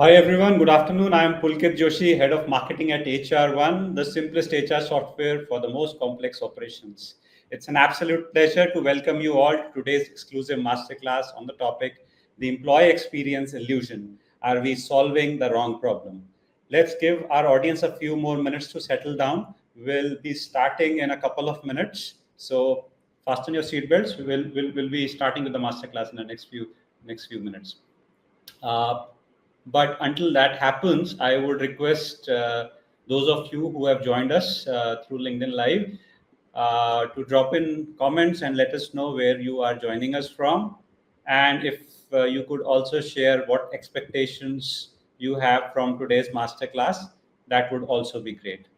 Hi everyone, good afternoon. I am Pulkit Joshi, Head of Marketing at HR1, the simplest HR software for the most complex operations. It's an absolute pleasure to welcome you all to today's exclusive masterclass on the topic, the employee experience illusion. Are we solving the wrong problem? Let's give our audience a few more minutes to settle down. We'll be starting in a couple of minutes. So fasten your seatbelts. We'll be starting with the masterclass in the next few minutes. Uh, but until that happens, I would request those of you who have joined us through LinkedIn Live to drop in comments and let us know where you are joining us from. And if you could also share what expectations you have from today's masterclass, that would also be great.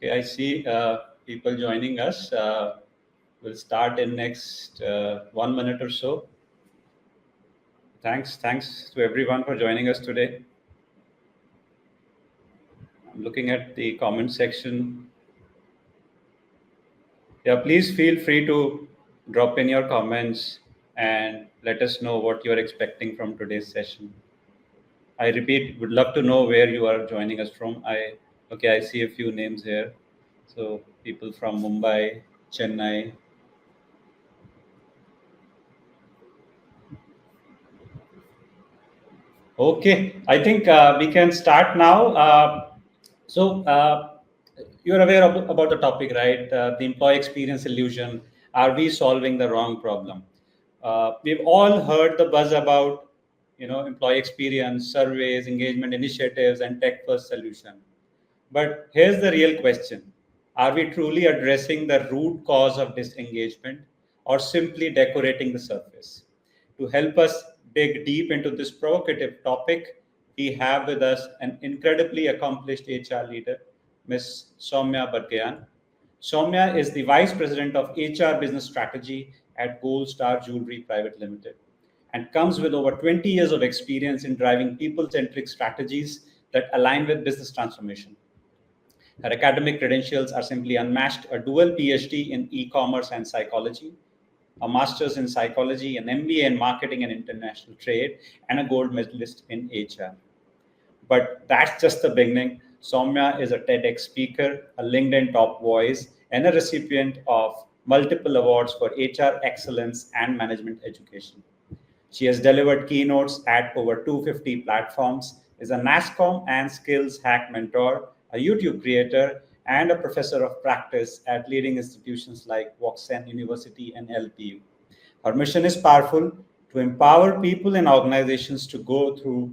Okay, I see people joining us. We'll start in next 1 minute or so. Thanks to everyone for joining us today. I'm looking at the comment section. Yeah, please feel free to drop in your comments and let us know what you're expecting from today's session. I repeat, would love to know where you are joining us from. I see a few names here. So people from Mumbai, Chennai. Okay, I think we can start now. So you're aware about the topic, right? The employee experience illusion. Are we solving the wrong problem? We've all heard the buzz about, employee experience, surveys, engagement initiatives, and tech-first solution. But here's the real question: are we truly addressing the root cause of disengagement, or simply decorating the surface? To help us dig deep into this provocative topic, we have with us an incredibly accomplished HR leader, Ms. Saumya Badgayan. Saumya is the Vice President of HR Business Strategy at Gold Star Jewellery Private Limited and comes with over 20 years of experience in driving people-centric strategies that align with business transformation. Her academic credentials are simply unmatched: a dual PhD in e-commerce and psychology, a master's in psychology, an MBA in marketing and international trade, and a gold medalist in HR. But that's just the beginning. Saumya is a TEDx speaker, a LinkedIn top voice, and a recipient of multiple awards for HR excellence and management education. She has delivered keynotes at over 250 platforms, is a NASCOM and Skills Hack mentor, a YouTube creator, and a professor of practice at leading institutions like Woxen University and LPU. Her mission is powerful: to empower people and organizations to go through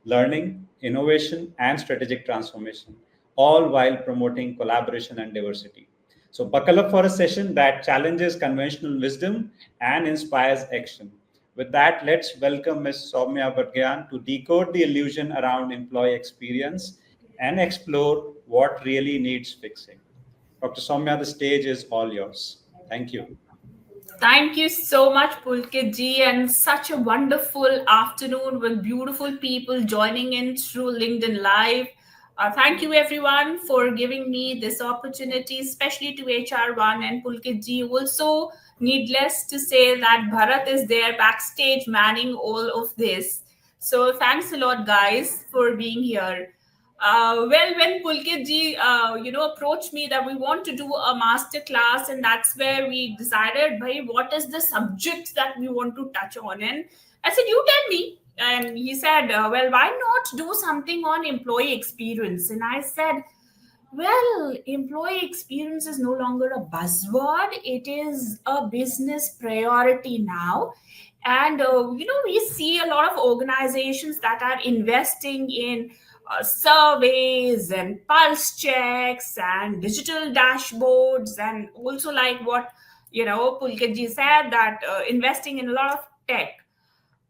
learning, innovation, and strategic transformation, all while promoting collaboration and diversity. So, buckle up for a session that challenges conventional wisdom and inspires action. With that, let's welcome Ms. Saumya Badgayan to decode the illusion around employee experience and explore what really needs fixing. Dr. Saumya, the stage is all yours. Thank you. Thank you so much, Pulkit ji, and such a wonderful afternoon with beautiful people joining in through LinkedIn Live. Thank you everyone for giving me this opportunity, especially to HR1 and Pulkit ji. Also, needless to say that Bharat is there backstage manning all of this. So thanks a lot, guys, for being here. Well, when Pulkit ji, approached me that we want to do a master class, and that's where we decided, by what is the subject that we want to touch on, and I said, you tell me. And he said, well, why not do something on employee experience? And I said, well, employee experience is no longer a buzzword, it is a business priority now. And, we see a lot of organizations that are investing in surveys and pulse checks and digital dashboards, and also, like what, Pulkit ji said, that investing in a lot of tech.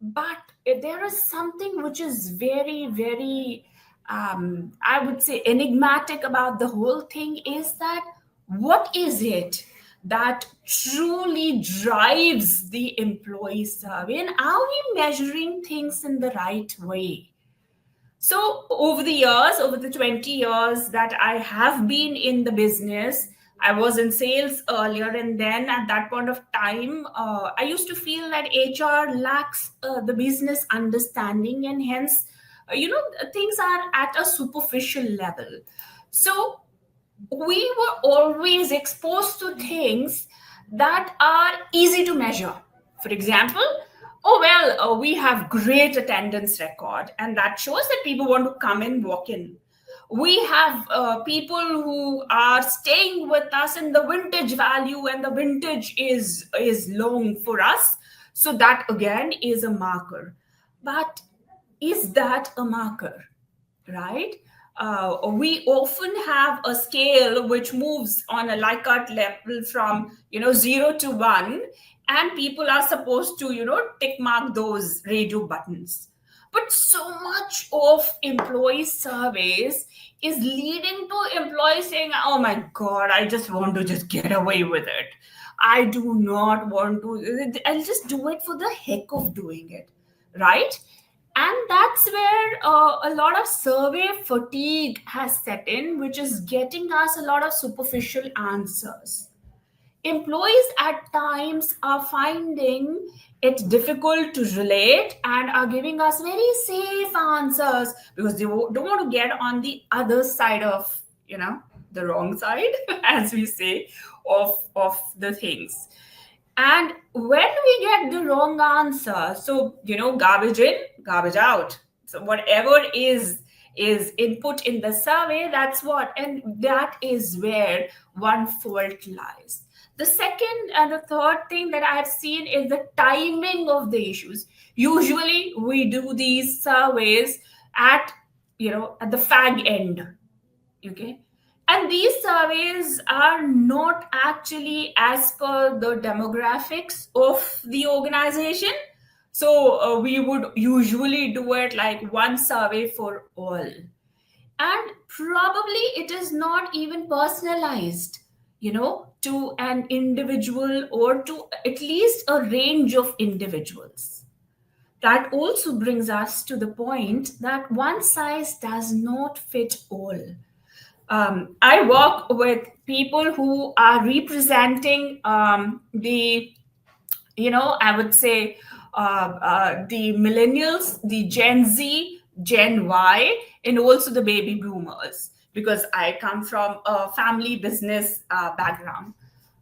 But there is something which is very, very, I would say, enigmatic about the whole thing, is that what is it that truly drives the employee survey, and are we measuring things in the right way? So, over the years, over the 20 years that I have been in the business, I was in sales earlier, and then at that point of time, I used to feel that HR lacks the business understanding, and hence, things are at a superficial level. So, we were always exposed to things that are easy to measure. For example, oh well, we have great attendance record, and that shows that people want to come and walk in. We have people who are staying with us in the vintage value, and the vintage is long for us. So that again is a marker. But is that a marker? Right? We often have a scale which moves on a Likert level from 0 to 1, and people are supposed to tick mark those radio buttons. But so much of employee surveys is leading to employees saying, "Oh my God, I just want to just get away with it. I do not want to. I'll just do it for the heck of doing it." Right? And that's where a lot of survey fatigue has set in, which is getting us a lot of superficial answers. Employees at times are finding it difficult to relate and are giving us very safe answers because they don't want to get on the other side of, the wrong side, as we say, of the things. And when we get the wrong answer, so garbage in, garbage out. So whatever is input in the survey, that's what, and that is where one fault lies. The second and the third thing that I've seen is the timing of the issues. Usually we do these surveys at at the fag end. Okay, and these surveys are not actually as per the demographics of the organization. So we would usually do it like one survey for all, and probably it is not even personalized to an individual or to at least a range of individuals. That also brings us to the point that one size does not fit all. I work with people who are representing I would say, the millennials, the Gen Z, Gen Y, and also the baby boomers, because I come from a family business background.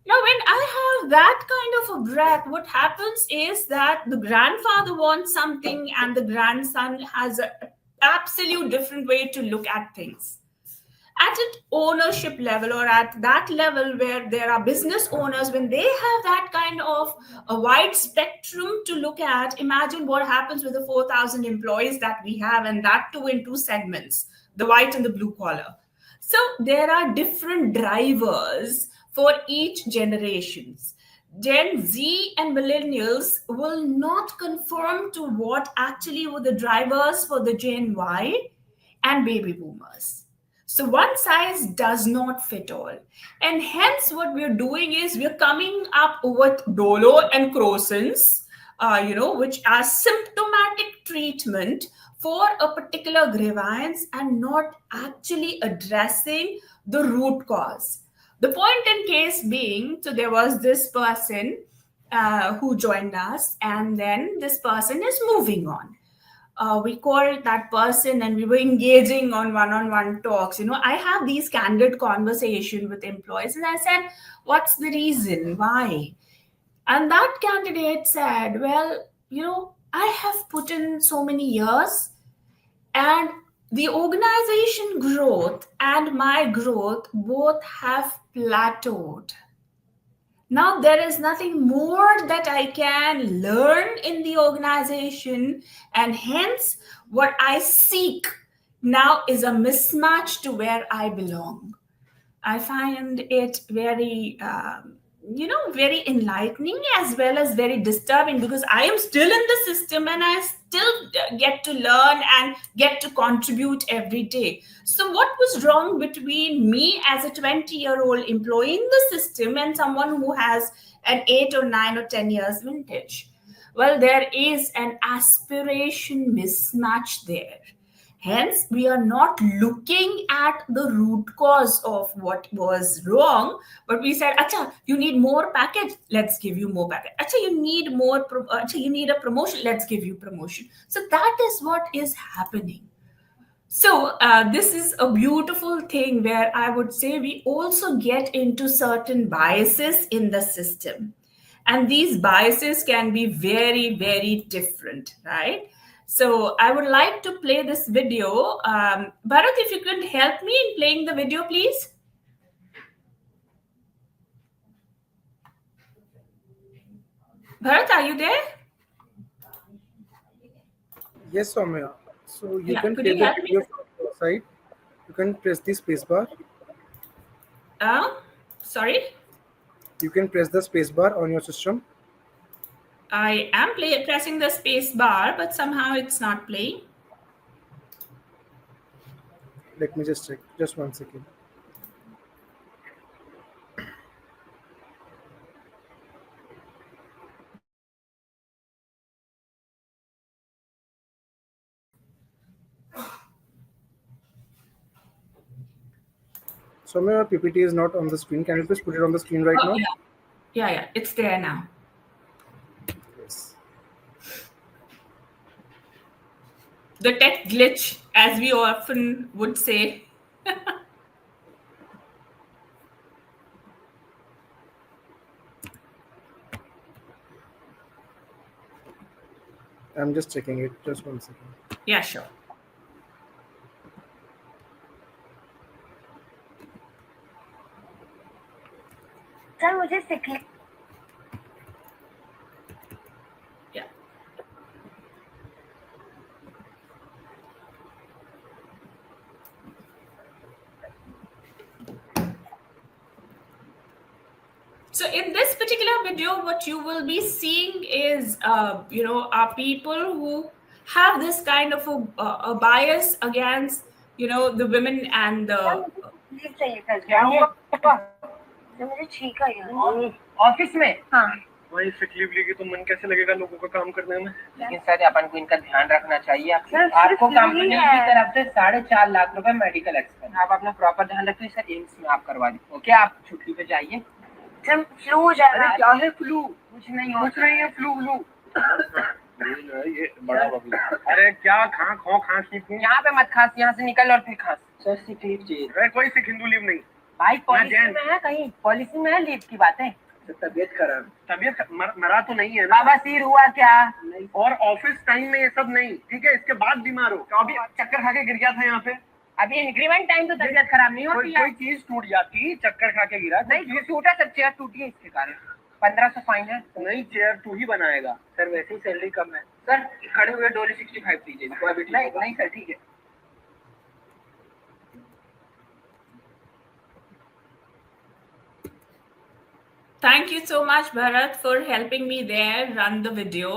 Now, when I have that kind of a breath, what happens is that the grandfather wants something, and the grandson has an absolute different way to look at things. At an ownership level, or at that level where there are business owners, when they have that kind of a wide spectrum to look at, imagine what happens with the 4,000 employees that we have, and that too in two segments, the white and the blue collar. So there are different drivers for each generations. Gen Z and millennials will not conform to what actually were the drivers for the Gen Y and baby boomers. So one size does not fit all. And hence what we're doing is we're coming up with Dolo and Crosons, which are symptomatic treatment for a particular grievance and not actually addressing the root cause. The point in case being, so there was this person who joined us, and then this person is moving on. We called that person and we were engaging on one-on-one talks. I have these candid conversation with employees, and I said, what's the reason why? And that candidate said, well, I have put in so many years, and the organization growth and my growth both have plateaued. Now there is nothing more that I can learn in the organization, and hence what I seek now is a mismatch to where I belong. I find it very, very enlightening as well as very disturbing, because I am still in the system and I still get to learn and get to contribute every day. So, what was wrong between me as a 20-year-old employee in the system and someone who has an 8 or 9 or 10 years vintage? Well, there is an aspiration mismatch there. Hence, we are not looking at the root cause of what was wrong, but we said, "Acha, you need more package. Let's give you more package. Acha, you need more. Acha, you need a promotion. Let's give you promotion." So that is what is happening. So this is a beautiful thing where I would say we also get into certain biases in the system, and these biases can be very, very different, right? So I would like to play this video. Bharat, if you could help me in playing the video, please. Bharat, are you there? Yes, Saumya. So you Yeah, can could play you the help me? video from your side. You can press the space bar. Sorry, You can press the space bar on your system. I am pressing the space bar, but somehow it's not playing. Let me just check. Just 1 second. Saumya, your PPT is not on the screen. Can you please put it on the screen right now? Yeah, it's there now. Yes. The tech glitch, as we often would say. I'm just checking it. Just 1 second. Yeah, sure. Sir मुझे सीखने Yeah. So in this particular video, what you will be seeing is, are people who have this kind of a bias against, the women and the. Leave चाहिए था क्या हुआ तो मुझे छींका यार office में हाँ वही सिक लीव लेगी तो मन कैसे लगेगा लोगों का काम करने में? लेकिन सर अपन को इनका ध्यान रखना चाहिए। सर, आपको सिर्फ कंपनी यही की है। तरफ से 4.5 लाख रुपए मेडिकल एक्सपेंस, आप अपना प्रॉपर ध्यान रखिए सर। एम्स में आप करवा दें। ओके, आप छुट्टी पे जाइए। सर फ्लू हो जा रहा है क्या है फ्लू? कुछ नहीं हो, कुछ नहीं है फ्लू फ्लू। ये बड़ा बबली। अरे क्या खांसी थी? यहाँ पे मत खांस, यहाँ से निकल और फिर खांस। सर सिक लीव चाहिए। अरे कोई सिक हिंदू लीव नहीं भाई पॉलिसी में है, कहीं पॉलिसी में है लीव की बातें। तबीयत खराब, तबीयत मरा तो नहीं है ना? बाबा सिर हुआ क्या? और ऑफिस टाइम में ये सब नहीं, ठीक है? इसके बाद बीमार हो, अभी चक्कर खा के गिर गया था यहाँ पे। अभी इंक्रीमेंट टाइम तो तबीयत खराब नहीं होती है। कोई चीज टूट जाती, चक्कर खा के गिरा नहीं टूटा सर, चेयर टूटी है इसके कारण 1500 फाइन है। नहीं, चेयर तू ही बनाएगा सर, वैसे ही सैलरी कम है सर। खड़े हुए डोली 65 दीजिए। नहीं सर, ठीक है। Thank you so much, Bharat, for helping me there run the video.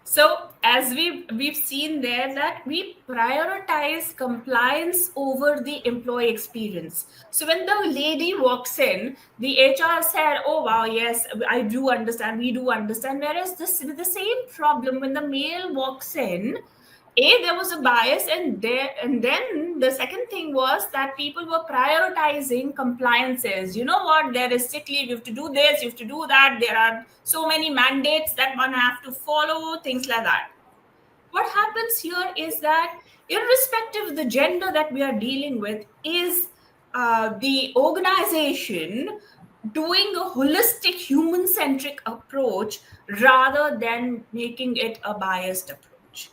So as we've seen there that we prioritize compliance over the employee experience. So when the lady walks in, the HR said, "Oh wow, yes, I do understand. We do understand." Whereas this the same problem when the male walks in, there was a bias, and then the second thing was that people were prioritizing compliances. You know what? There is sick leave. You have to do this. You have to do that. There are so many mandates that one have to follow. Things like that. What happens here is that, irrespective of the gender that we are dealing with, is the organization doing a holistic, human-centric approach rather than making it a biased approach.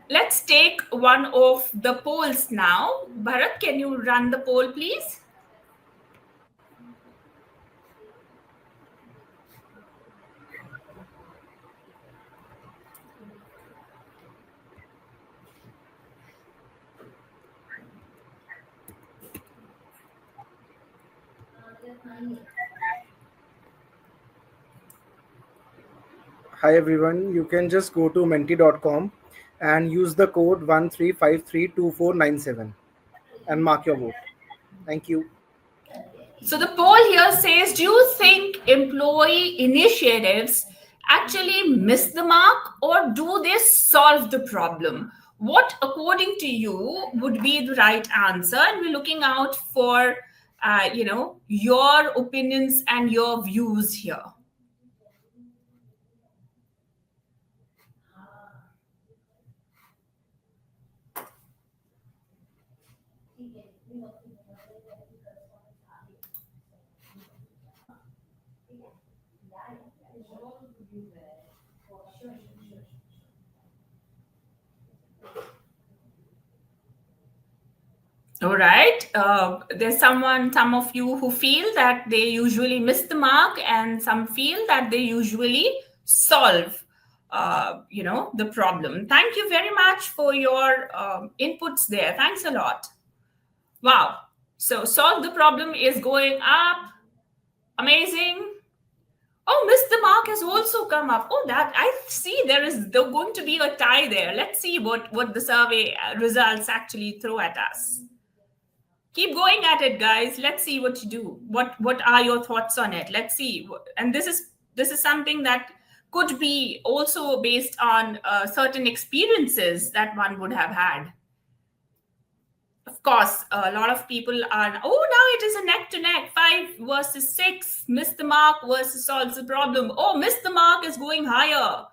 Let's take one of the polls now. Bharat, can you run the poll, please? Hi everyone, you can just go to menti.com and use the code 13532497 and mark your vote. Thank you. So the poll here says, do you think employee initiatives actually miss the mark, or do they solve the problem? What, according to you, would be the right answer? And we're looking out for, your opinions and your views here. All right. There's some of you who feel that they usually miss the mark, and some feel that they usually solve, the problem. Thank you very much for your inputs there. Thanks a lot. Wow. So solve the problem is going up. Amazing. Oh, miss the mark has also come up. Oh, that I see there's going to be a tie there. Let's see what the survey results actually throw at us. Keep going at it, guys. Let's see what you do. What are your thoughts on it? Let's see. And this is something that could be also based on certain experiences that one would have had. Of course, a lot of people are, now it is a neck to neck, 5 versus 6, miss the mark versus solves the problem. Oh, miss the mark is going higher.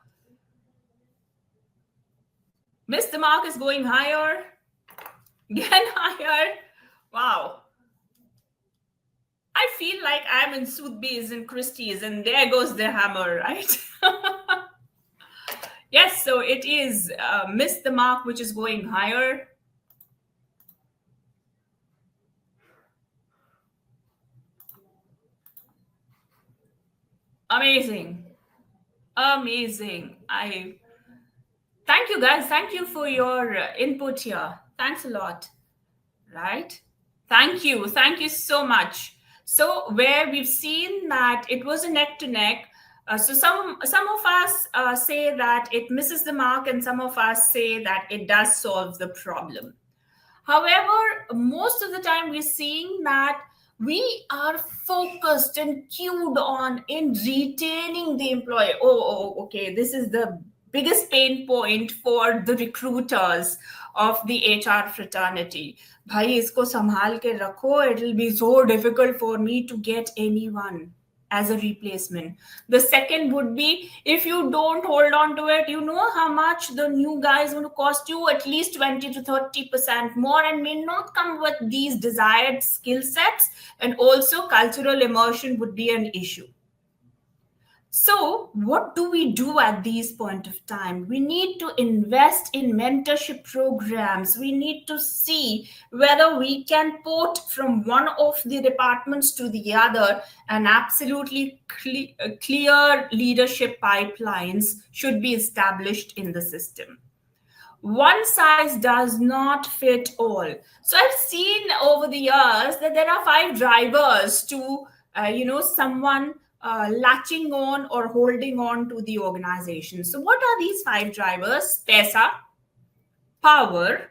Miss the mark is going higher. Again higher. Wow. I feel like I'm in Sotheby's and Christie's, and there goes the hammer, right? Yes, so it is miss the mark, which is going higher. Amazing. Thank you, guys. Thank you for your input here. Thanks a lot. Right? Thank you so much. So where we've seen that it was a neck to neck, so some of us say that it misses the mark, and some of us say that it does solve the problem. However, most of the time we're seeing that we are focused and cued on in retaining the employee. Okay, this is the biggest pain point for the recruiters of the HR fraternity. Bhai, isko संभाल के रखो. It will be so difficult for me to get anyone as a replacement. The second would be, if you don't hold on to it, you know how much the new guy is going to cost you, at least 20 to 30% more, and may not come with these desired skill sets. And also cultural immersion would be an issue. So what do we do at these point of time? We need to invest in mentorship programs. We need to see whether we can port from one of the departments to the other, and absolutely clear leadership pipelines should be established in the system. One size does not fit all. So I've seen over the years that there are 5 drivers to, someone latching on or holding on to the organization. So what are these 5 drivers? Pesa, power,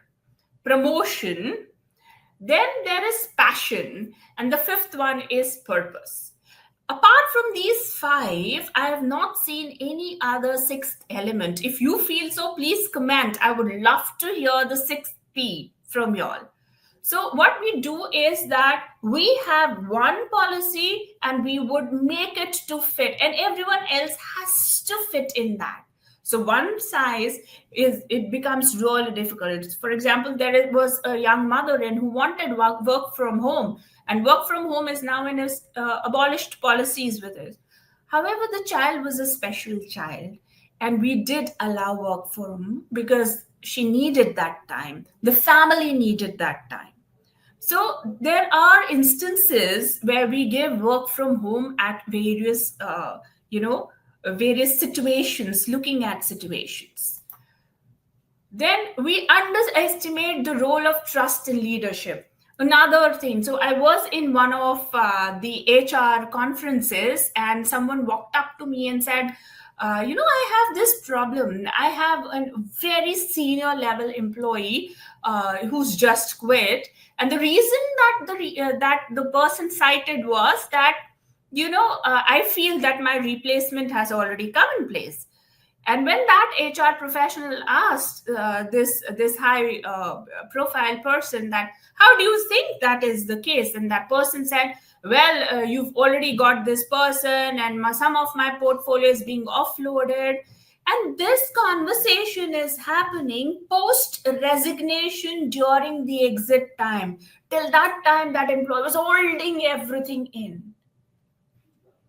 promotion, then there is passion, and the 5th one is purpose. Apart from these five, I have not seen any other sixth element. If you feel so, please comment. I would love to hear the sixth P from y'all. So, what we do is that we have one policy and we would make it to fit, and everyone else has to fit in that. So, one size is it becomes really difficult. For example, was a young mother and who wanted work from home, and work from home is now in abolished policies with it. However, the child was a special child, and we did allow work from home because she needed that time. The family needed that time. So there are instances where we give work from home at various situations, looking at situations. Then we underestimate the role of trust in leadership. Another thing, so I was in one of the HR conferences, and someone walked up to me and said, I have this problem. I have a very senior level employee who's just quit, and the reason that the person cited was that I feel that my replacement has already come in place. And when that HR professional asked this high profile person that how do you think that is the case, and that person said, well, you've already got this person, and some of my portfolio is being offloaded. And this conversation is happening post resignation during the exit time. Till that time, that employee was holding everything in.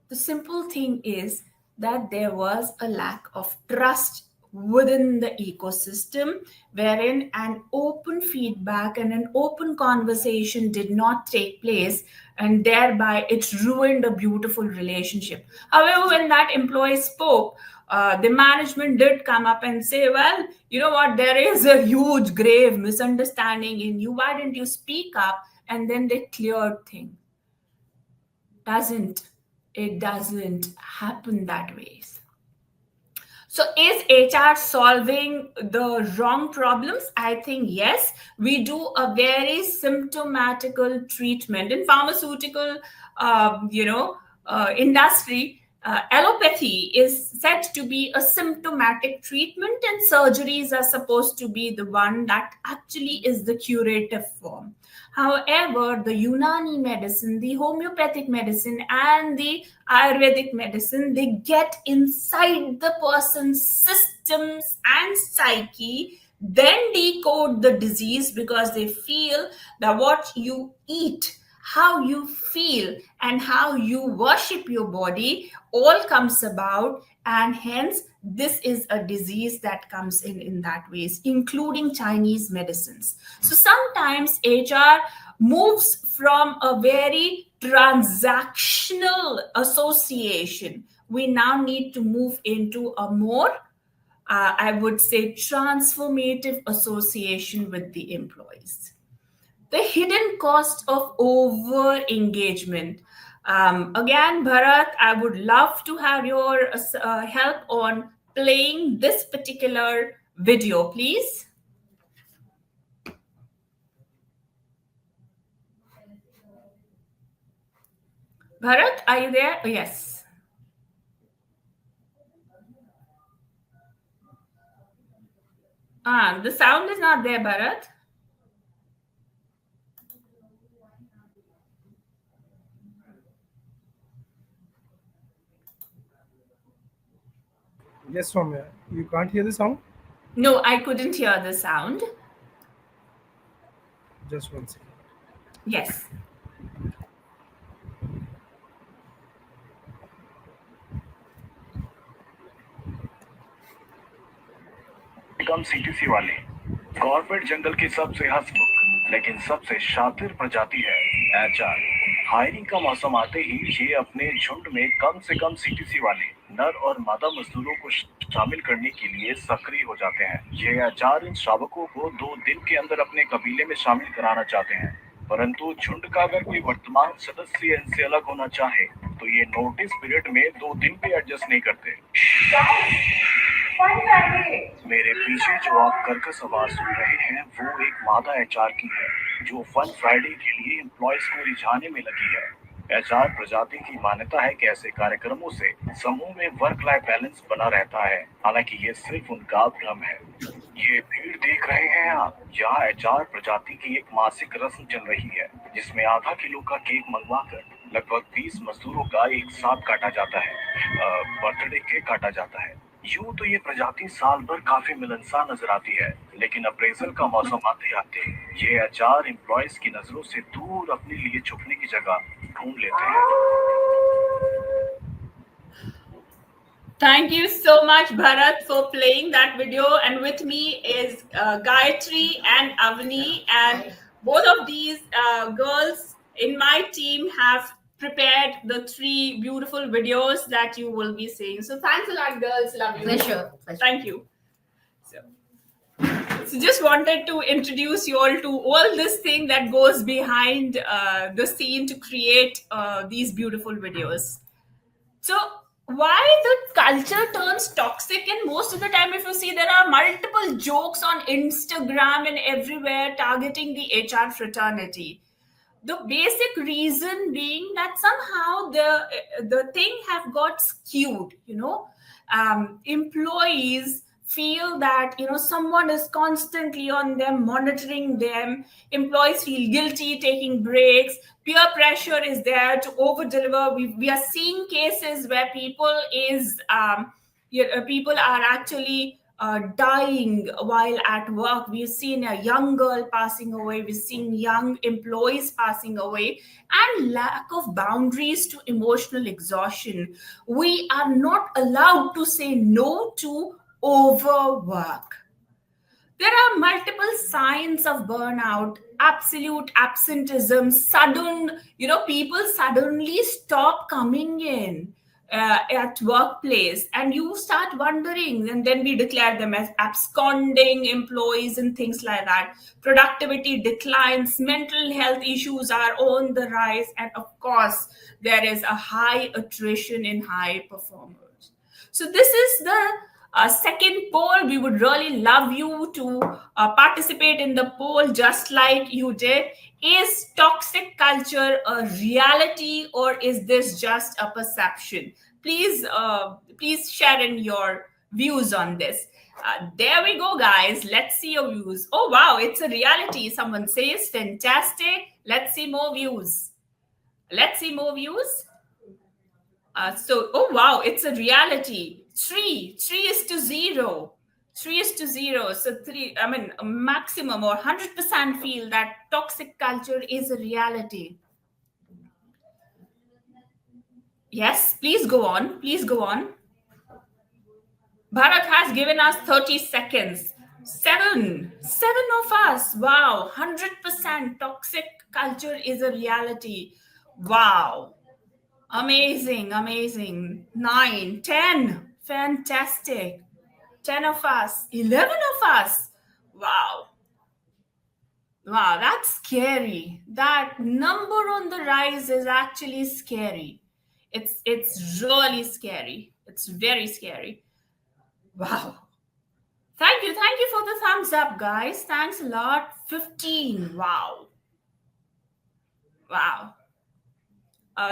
The simple thing is that there was a lack of trust within the ecosystem, wherein an open feedback and an open conversation did not take place, and thereby it ruined a beautiful relationship. However, when that employee spoke, the management did come up and say, well, you know what, there is a huge grave misunderstanding in you, why didn't you speak up? And then they cleared things. It doesn't happen that way. So is HR solving the wrong problems? I think yes. We do a very symptomatical treatment in pharmaceutical industry. Allopathy is said to be a symptomatic treatment, and surgeries are supposed to be the one that actually is the curative form. However, the Unani medicine, the homeopathic medicine, and the Ayurvedic medicine, they get inside the person's systems and psyche, then decode the disease, because they feel that what you eat, how you feel, and how you worship your body all comes about, and hence this is a disease that comes in that ways, including Chinese medicines. So sometimes HR moves from a very transactional association. We now need to move into a more I would say transformative association with the employees. The hidden cost of over engagement. Again, Bharat, I would love to have your help on playing this particular video, please. Bharat, are you there? Oh, yes. The sound is not there, Bharat. Yes, Saumya. You can't hear the sound? No, I couldn't hear the sound. Just one second. Yes. Come CTC वाले corporate जंगल की सबसे हंसमुख लेकिन सबसे शातिर प्रजाति है HR. Hiring का मौसम आते ही ये अपने झुंड में कम से कम सीटीसी वाले नर और मादा मजदूरों को शामिल करने के लिए सक्रिय हो जाते हैं। ये एचआर इन श्रावकों को 2 दिन के अंदर अपने कबीले में शामिल कराना चाहते हैं, परंतु झुंड का अगर कोई वर्तमान सदस्य इनसे अलग होना चाहे तो ये नोटिस पीरियड में 2 दिन पे एडजस्ट नहीं करते। मेरे पीछे जो आप कर्कश आवाज सुन रहे हैं वो एक मादा एचआर की है जो फन फ्राइडे के लिए एम्प्लॉयज को रिझाने में लगी है। एचआर प्रजाति की मान्यता है कि ऐसे कार्यक्रमों से समूह में वर्क लाइफ बैलेंस बना रहता है, हालांकि ये सिर्फ उनका भ्रम है। ये भीड़ देख रहे हैं आप, यहाँ एचआर प्रजाति की एक मासिक रस्म चल रही है, जिसमें आधा किलो का केक मंगवाकर लगभग 20 मजदूरों का एक साथ काटा जाता है, बर्थडे केक काटा जाता है। यूं तो ये प्रजाति साल भर काफी मिलनसार नजर आती है, लेकिन अप्रेजल का मौसम आते आते ये एचआर एम्प्लॉयज की नजरों से दूर अपने लिए छुपने की जगह ढूंढ लेते हैं। Thank you so much, Bharat, for playing that video. And with me is Gayatri and Avani. And both of these girls in my team have prepared the 3 beautiful videos that you will be seeing. So thanks a lot, girls. Love you. Pleasure. Thank you. So just wanted to introduce you all to all this thing that goes behind the scene to create these beautiful videos. So why the culture turns toxic, and most of the time if you see, there are multiple jokes on Instagram and everywhere targeting the HR fraternity. The basic reason being that somehow the thing have got skewed, employees feel that someone is constantly on them, monitoring them. Employees feel guilty taking breaks. Peer pressure is there to over deliver. We are seeing cases where people are actually dying while at work. We've seen a young girl passing away. We've seen young employees passing away, and lack of boundaries to emotional exhaustion. We are not allowed to say no to overwork. There are multiple signs of burnout, absolute absenteeism, sudden, people suddenly stop coming in at workplace, and you start wondering, and then we declare them as absconding employees and things like that. Productivity declines, mental health issues are on the rise, and of course, there is a high attrition in high performers. So this is the second poll. We would really love you to participate in the poll just like you did. Is toxic culture a reality, or is this just a perception? Please share in your views on this. There we go, guys. Let's see your views. Oh, wow, it's a reality. Someone says, fantastic. Let's see more views. Oh wow, it's a reality. 3:0. 3:0. So a maximum or 100% feel that toxic culture is a reality. Yes, please go on. Bharat has given us 30 seconds. Seven of us. Wow, 100% toxic culture is a reality. Wow. Amazing. 9, 10. Fantastic. 10 of us. 11 of us. Wow, that's scary. That number on the rise is actually scary. It's really scary. It's very scary. Wow. Thank you for the thumbs up, guys. Thanks a lot. 15. Wow.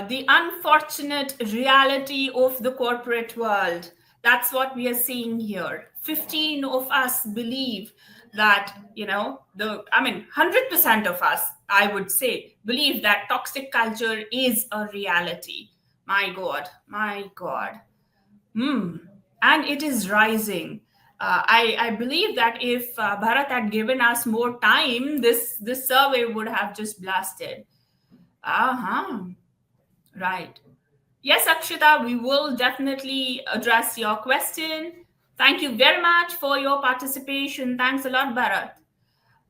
The unfortunate reality of the corporate world. That's what we are seeing here. 15 of us believe that, 100% of us, I would say, believe that toxic culture is a reality. My God. And it is rising. I believe that if Bharat had given us more time, this survey would have just blasted. Right. Yes, Akshita, we will definitely address your question. Thank you very much for your participation. Thanks a lot, Bharat.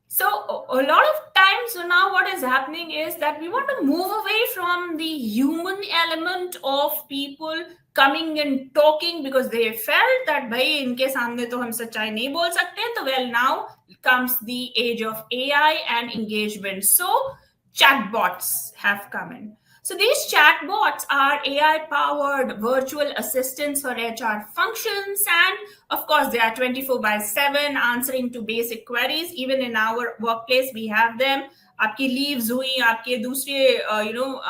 So a lot of times now what is happening is that we want to move away from the human element of people coming and talking because they felt that bhai inke samne to hum sachai nahi bol sakte. So well, now comes the age of AI and engagement. So chatbots have come in. So these chatbots are AI-powered virtual assistants for HR functions, and of course, they are 24/7 answering to basic queries. Even in our workplace, we have them आपकी leaves हुई, आपके दूसरे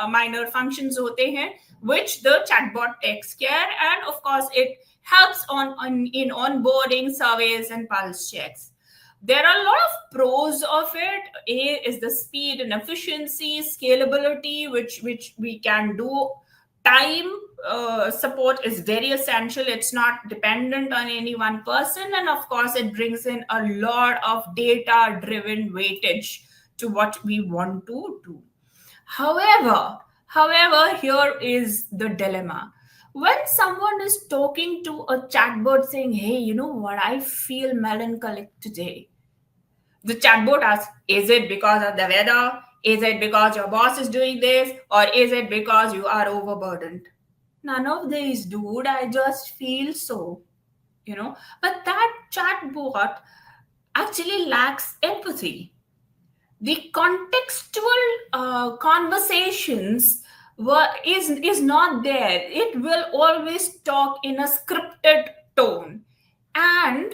minor functions होते हैं, which the chatbot takes care, and of course it helps in onboarding, surveys and pulse checks. There are a lot of pros of it. A is the speed and efficiency, scalability, which we can do. Time support is very essential. It's not dependent on any one person, and of course it brings in a lot of data driven weightage to what we want to do. However, here is the dilemma. When someone is talking to a chatbot saying, hey, you know what, I feel melancholic today, the chatbot asks, is it because of the weather? Is it because your boss is doing this? Or is it because you are overburdened? None of these, dude. I just feel so, But that chatbot actually lacks empathy. The contextual conversations is not there. It will always talk in a scripted tone, and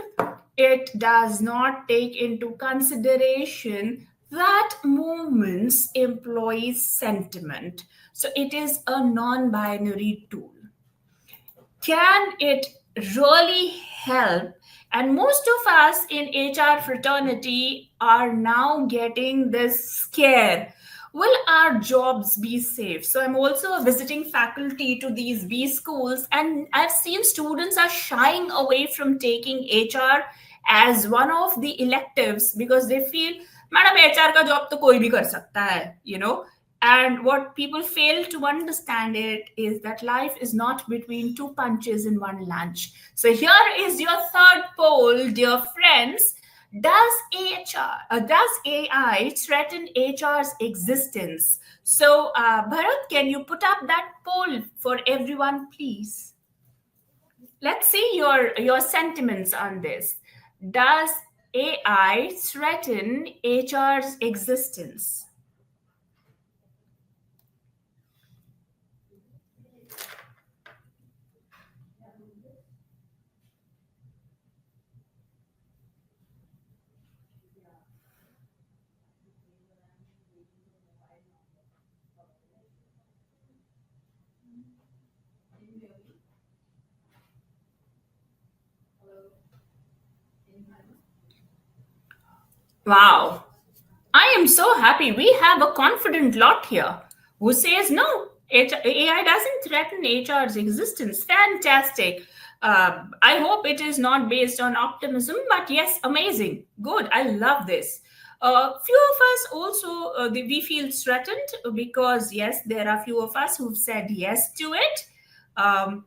it does not take into consideration that movement's employees sentiment. So it is a non-binary tool. Can it really help? And most of us in HR fraternity are now getting this scare. Will our jobs be safe? So I'm also a visiting faculty to these B schools, and I've seen students are shying away from taking HR as one of the electives because they feel, madam, HR ka job to koi bhi kar sakta hai. And what people fail to understand it is that life is not between two punches in one lunch. So here is your third poll, dear friends. Does AI threaten HR's existence? So, Bharat, can you put up that poll for everyone, please? Let's see your sentiments on this. Does AI threaten HR's existence? Wow. I am so happy. We have a confident lot here who says no, AI doesn't threaten HR's existence. Fantastic. I hope it is not based on optimism, but yes, amazing. Good. I love this. Few of us also, we feel threatened because, yes, there are few of us who've said yes to it. I'm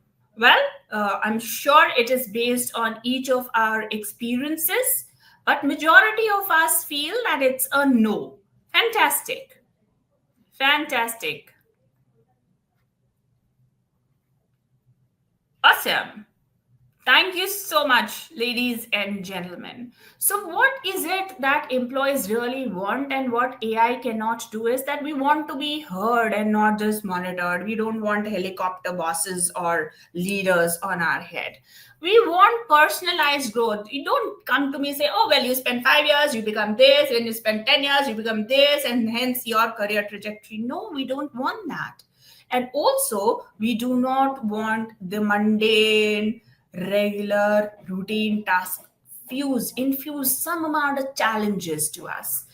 sure it is based on each of our experiences, but majority of us feel that it's a no. Fantastic. Fantastic. Awesome. Thank you so much, ladies and gentlemen. So what is it that employees really want, and what AI cannot do is that we want to be heard and not just monitored. We don't want helicopter bosses or leaders on our head. We want personalized growth. You don't come to me and say, oh, well, you spend 5 years, you become this. When you spend 10 years, you become this, and hence your career trajectory. No, we don't want that. And also, we do not want the mundane, regular routine task infuse some amount of challenges to us.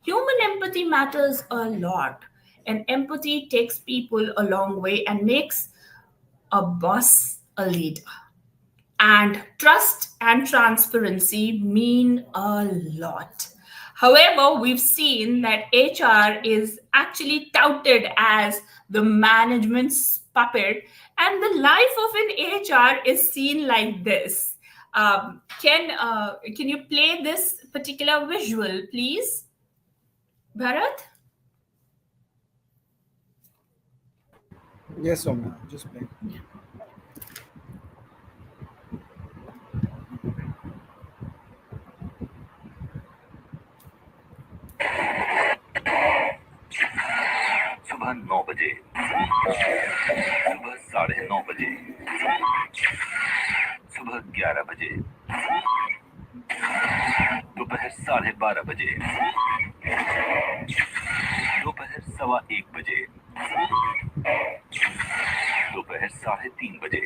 Human empathy matters a lot, and empathy takes people a long way and makes a boss a leader. And trust and transparency mean a lot. However, we've seen that HR is actually touted as the management's puppet, and the life of an HR is seen like this. Can you play this particular visual, please, Bharat? Yes, Soumya, just play. सुबह 9 बजे, सुबह 9:30 बजे, सुबह 11 बजे, दोपहर 12:30 बजे, 1:15 दोपहर 3:30 बजे।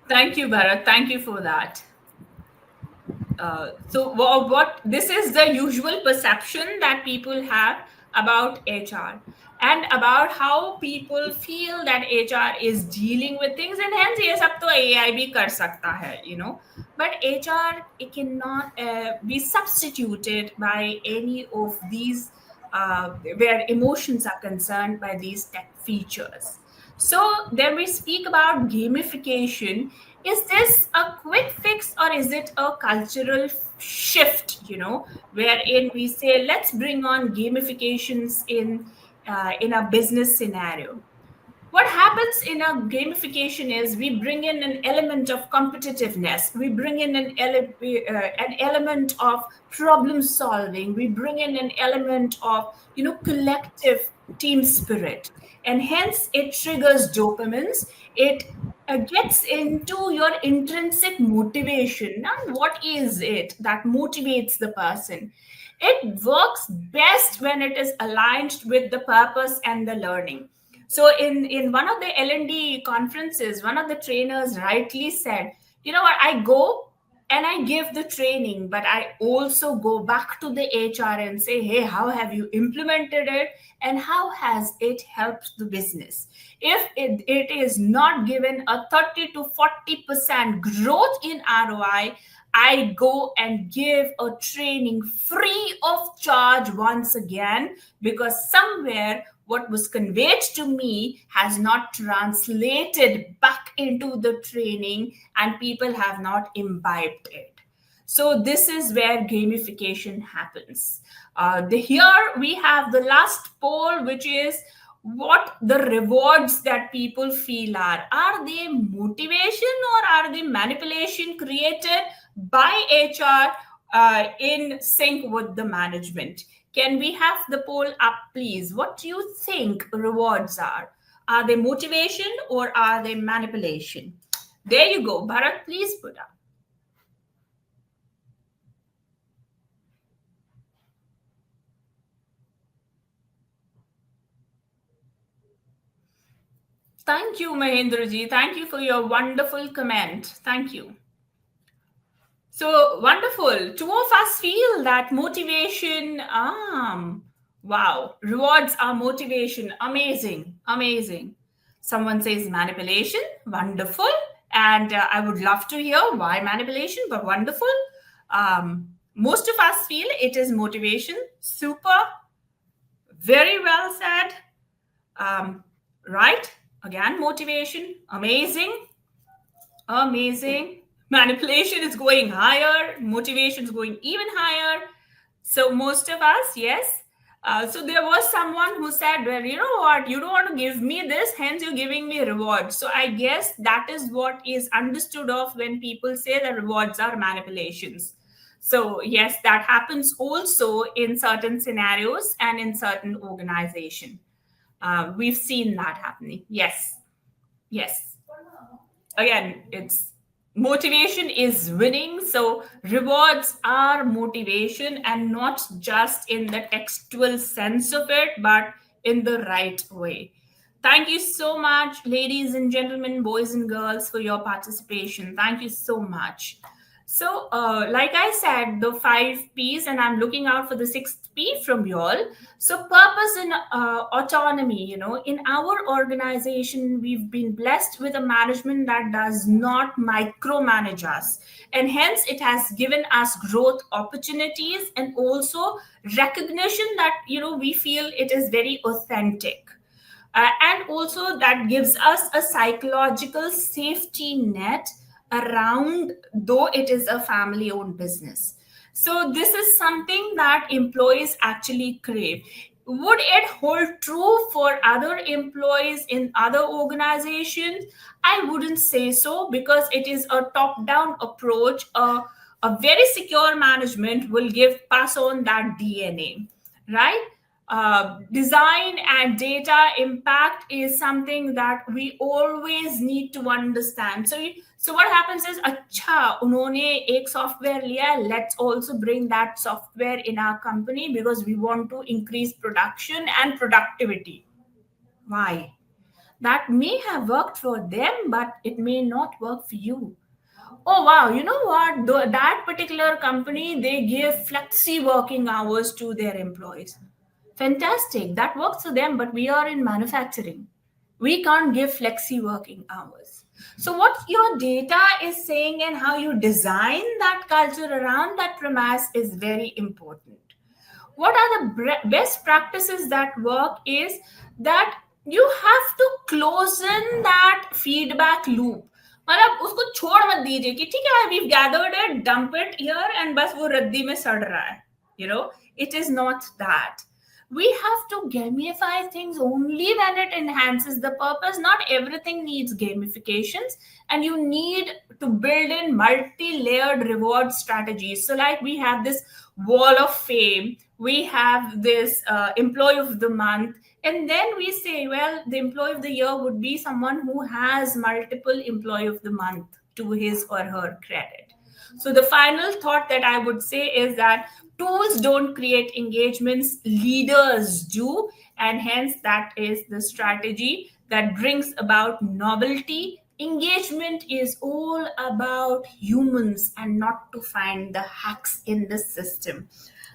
Thank you, Bharat. Thank you for that. So what this is the usual perception that people have about HR and about how people feel that HR is dealing with things, and hence ये सब तो AI भी कर सकता है, you know. But HR, it cannot be substituted by any of these where emotions are concerned by these tech features. So then we speak about gamification. Is this a quick fix or is it a cultural shift, you know, wherein we say let's bring on gamifications in a business scenario? What happens in a gamification is we bring in an element of competitiveness, we bring in an element of problem solving, we bring in an element of, you know, collective team spirit, and hence it triggers dopamines. It gets into your intrinsic motivation. Now what is it that motivates the person? It works best when it is aligned with the purpose and the learning. So in one of the L&D conferences, one of the trainers rightly said, you know what, I go and I give the training, but I also go back to the HR and say, hey, how have you implemented it and how has it helped the business? If it is not given a 30 to 40% growth in ROI, I go and give a training free of charge once again, because somewhere what was conveyed to me has not translated back into the training and people have not imbibed it. So this is where gamification happens. Here we have the last poll, which is what the rewards that people feel are. Are they motivation or are they manipulation created by HR in sync with the management? Can we have the poll up, please? What do you think rewards are? Are they motivation or are they manipulation? There you go. Bharat, please put up. Thank you, Mahendraji. Thank you for your wonderful comment. Thank you. So wonderful. Two of us feel that motivation, wow, rewards are motivation. Amazing, amazing. Someone says manipulation, wonderful. And I would love to hear why manipulation, but wonderful. Most of us feel it is motivation. Super. Very well said. Right? Again, motivation. Amazing. Amazing. Manipulation is going higher. Motivation is going even higher. So most of us, yes. So there was someone who said, well, you know what, you don't want to give me this, hence you're giving me reward. So I guess that is what is understood of when people say that rewards are manipulations. So yes, that happens also in certain scenarios and in certain organization. We've seen that happening. Yes. Yes. Again, it's motivation is winning. So rewards are motivation, and not just in the textual sense of it, but in the right way. Thank you so much, ladies and gentlemen, boys and girls, for your participation. Thank you so much. So, like I said, the 5 P's, and I'm looking out for the 6th P from you all. So, purpose and autonomy, you know, in our organization, we've been blessed with a management that does not micromanage us. And hence, it has given us growth opportunities and also recognition that, you know, we feel it is very authentic. And also, that gives us a psychological safety net around, though it is a family owned business. So this is something that employees actually crave. Would it hold true for other employees in other organizations? I wouldn't say so, because it is a top down approach. A very secure management will pass on that DNA, right? design and data impact is something that we always need to understand. So what happens is, अच्छा उन्होंने एक software लिया, let's also bring that software in our company because we want to increase production and productivity. Why? That may have worked for them, but it may not work for you. Oh wow, you know what? That particular company, they give flexi working hours to their employees. Fantastic, that works for them, but we are in manufacturing. We can't give flexi working hours. So, what your data is saying and how you design that culture around that premise is very important. What are the best practices that work is that you have to close in that feedback loop. मतलब उसको छोड़ मत दीजिए कि ठीक है, we've gathered it, dump it here, and बस वो रद्दी में सड़ रहा है. You know, it is not that. We have to gamify things only when it enhances the purpose. Not everything needs gamifications, and you need to build in multi-layered reward strategies. So, like we have this wall of fame, we have this employee of the month, and then we say, well, the employee of the year would be someone who has multiple employee of the month to his or her credit. So the final thought that I would say is that tools don't create engagements, leaders do, and hence that is the strategy that brings about novelty. Engagement is all about humans and not to find the hacks in the system.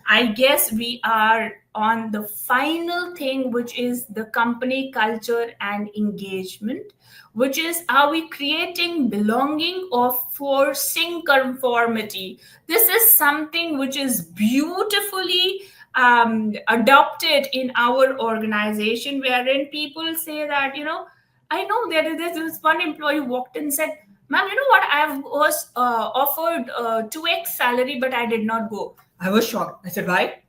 I guess we are on the final thing, which is the company culture and engagement, which is, are we creating belonging or forcing conformity? This is something which is beautifully adopted in our organization, wherein people say that, you know, I know there's this one employee who walked in and said, ma'am, you know what, I was offered 2x salary, but I did not go. I was shocked. I said, why?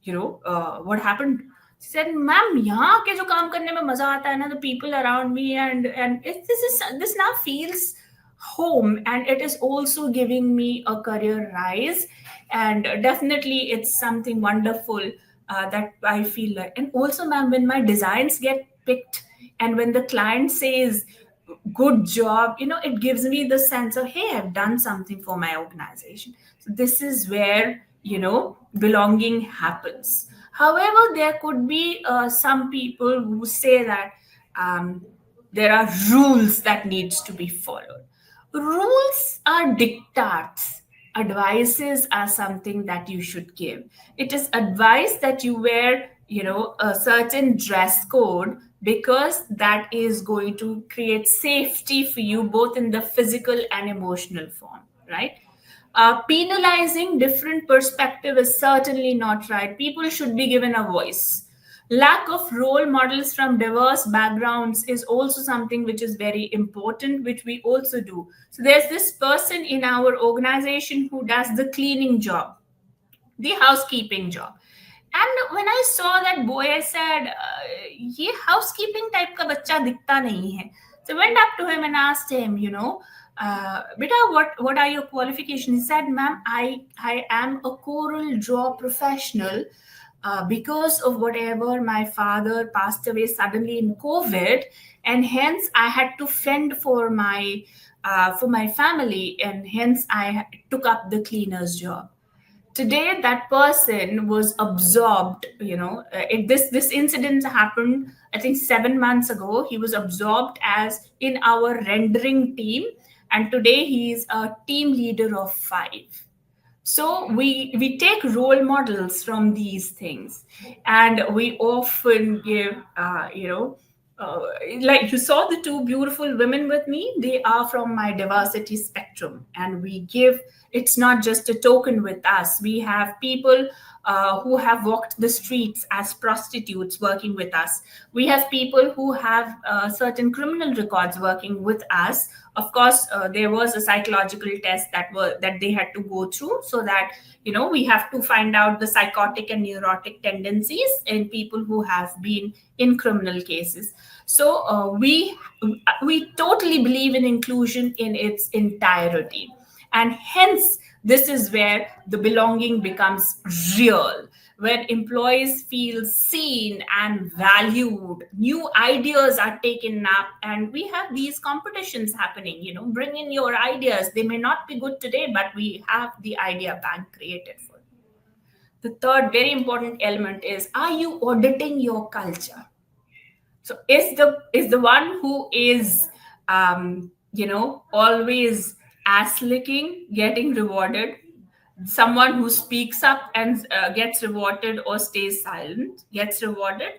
You know, what happened? She said, ma'am, यहाँ के जो काम करने में मजा आता है ना, the people around me, and this now feels home, and it is also giving me a career rise, and definitely it's something wonderful that I feel like. And also, ma'am, when my designs get picked and when the client says good job, you know, it gives me the sense of, hey, I've done something for my organization. So this is where, you know, belonging happens. However, there could be some people who say that there are rules that needs to be followed. Rules are diktats. Advices are something that you should give. It is advice that you wear, you know, a certain dress code, because that is going to create safety for you both in the physical and emotional form, right? Penalizing different perspective is certainly not right. People should be given a voice. Lack of role models from diverse backgrounds is also something which is very important, which we also do. So there's this person in our organization who does the cleaning job, the housekeeping job. And when I saw that boy, I said, ye housekeeping type ka bachcha dikhta nahi hai. So I went up to him and asked him, you know, beta, what are your qualifications? He said, ma'am, I am a coral draw professional. Because of whatever, my father passed away suddenly in COVID, and hence I had to fend for my family, and hence I took up the cleaner's job. Today, that person was absorbed. You know, this incident happened, I think 7 months ago. He was absorbed as in our rendering team, and today he is a team leader of 5. So we take role models from these things, and we often give, like you saw the 2 beautiful women with me, they are from my diversity spectrum, and we give, it's not just a token with us. We have people who have walked the streets as prostitutes working with us. We have people who have certain criminal records working with us. Of course, there was a psychological test that they had to go through, so that, you know, we have to find out the psychotic and neurotic tendencies in people who have been in criminal cases. So we totally believe in inclusion in its entirety, and hence this is where the belonging becomes real. when employees feel seen and valued, new ideas are taken up, and we have these competitions happening. Bring in your ideas. They may not be good today, but we have the idea bank created for you. The third very important element is, are you auditing your culture? So is the one who is always ass licking getting rewarded? Someone who speaks up and gets rewarded, or stays silent gets rewarded?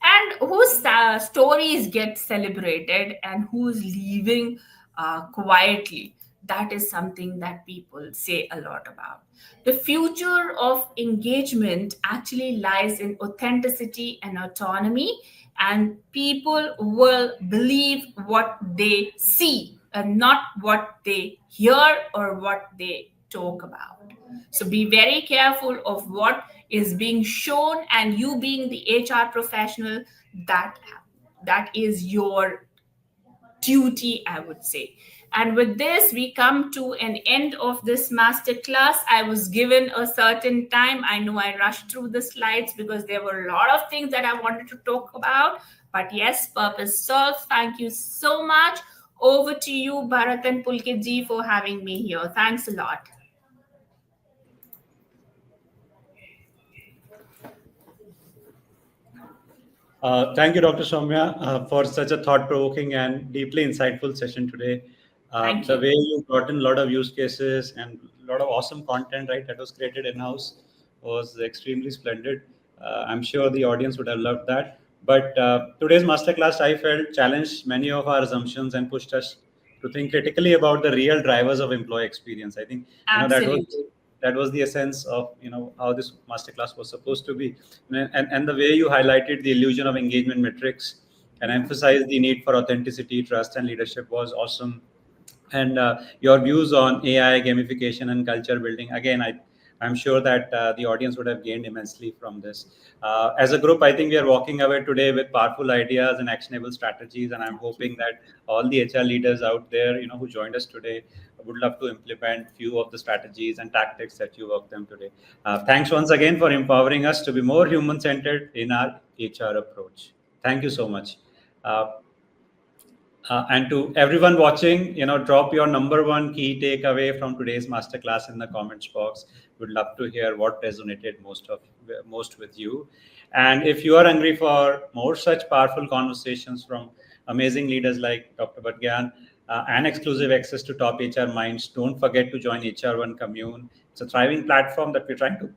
And whose stories get celebrated, and who's leaving quietly? That is something that people say a lot about. The future of engagement actually lies in authenticity and autonomy, and people will believe what they see and not what they hear or what they talk about. So be very careful of what is being shown, and you being the HR professional, that is your duty, I would say. And with this, we come to an end of this masterclass. I was given a certain time. I know I rushed through the slides because there were a lot of things that I wanted to talk about. But yes, purpose served. Thank you so much. Over to you, Bharat and Pulkit ji, for having me here. Thanks a lot. Thank you, Dr. Saumya, for such a thought-provoking and deeply insightful session today. Thank The you. way you brought in a lot of use cases and a lot of awesome content, right, that was created in-house was extremely splendid. I'm sure the audience would have loved that. But today's masterclass, I felt, challenged many of our assumptions and pushed us to think critically about the real drivers of employee experience. I think Absolutely. that was the essence of how this masterclass was supposed to be, and the way you highlighted the illusion of engagement metrics and emphasized the need for authenticity, trust, and leadership was awesome. And your views on AI, gamification, and culture building. Again, I'm sure that the audience would have gained immensely from this. As a group, I think we are walking away today with powerful ideas and actionable strategies, and I'm hoping that all the HR leaders out there, who joined us today, would love to implement few of the strategies and tactics that you worked them today. Thanks once again for empowering us to be more human-centered in our HR approach. Thank you so much. And to everyone watching, drop your number one key takeaway from today's masterclass in the comments box. Would love to hear what resonated most with you. And if you are hungry for more such powerful conversations from amazing leaders like Dr. Badgayan and exclusive access to top HR minds, don't forget to join HR1 Commune. It's a thriving platform that we're trying to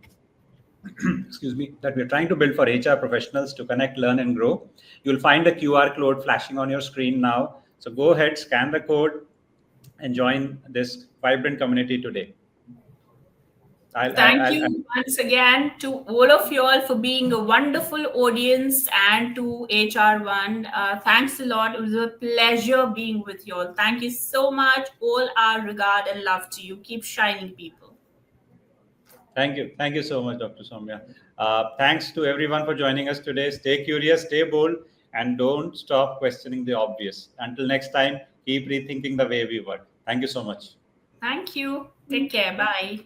that we're trying to build for HR professionals to connect, learn, and grow. You'll find a QR code flashing on your screen now. So go ahead, scan the code, and join this vibrant community today. Thank you once again to all of you all for being a wonderful audience, and to HR1. Thanks a lot. It was a pleasure being with you all. Thank you so much. All our regard and love to you. Keep shining, people. Thank you. Thank you so much, Dr. Saumya. Thanks to everyone for joining us today. Stay curious, stay bold, and don't stop questioning the obvious. Until next time, keep rethinking the way we work. Thank you so much. Thank you. Take care. Bye.